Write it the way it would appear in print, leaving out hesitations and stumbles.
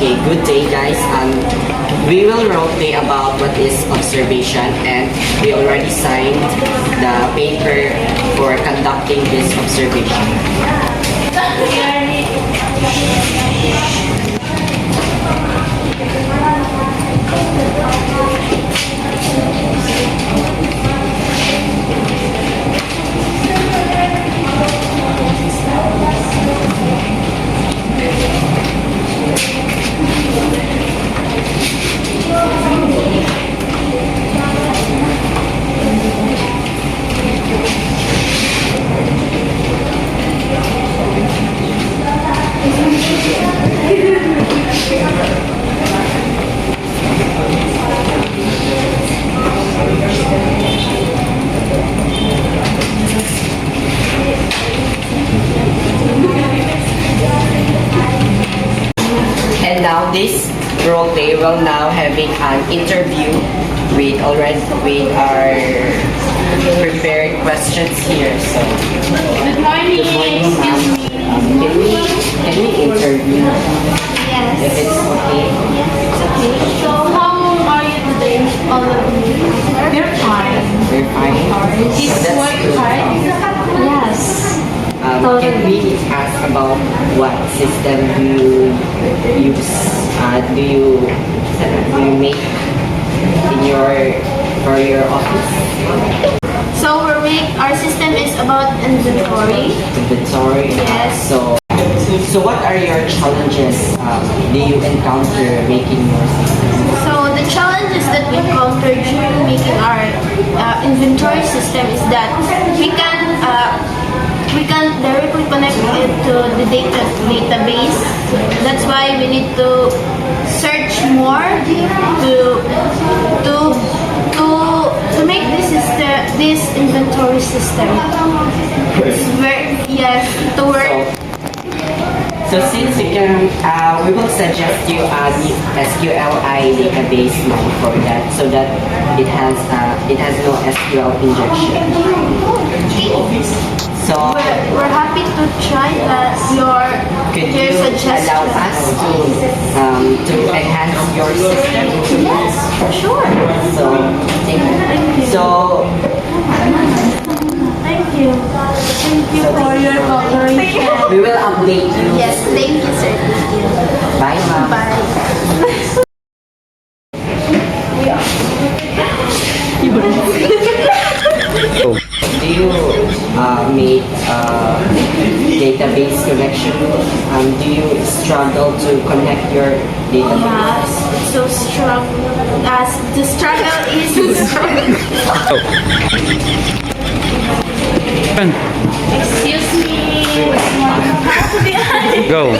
Okay, good day guys. We will roleplay about what is observation, and we already signed the paper for conducting this observation. And now this roleplay will now having an interview with our prepared questions here. So Good morning. good morning, ma'am. Excuse me. Can we interview Yes. if it's okay? It's okay. So how are you today, all of you? We're fine. We're fine. Is So that's work good. hard? Yes. Can we ask about what system do you use? Do you make in for your office? So our system is about inventory. Inventory. Yes. So what are your challenges do you encounter making your system? So the challenges that we encountered during making our inventory system is that we can directly connect it to the database. That's why we need to search more to make this inventory system. It's to work. So since you can, we will suggest you the SQLi database now for that, so that it has no SQL injection. So We're happy to try could your you suggestions. allow us to enhance your system? Yes, sure. So so Thank you. Thank you for your cooperation. we will update you. Yes, thank you, sir. Thank you. Bye, ma'am. Bye. Do you make database connection? Do you struggle to connect your database? Yes, it's so strong. As the struggle is Excuse me. Go.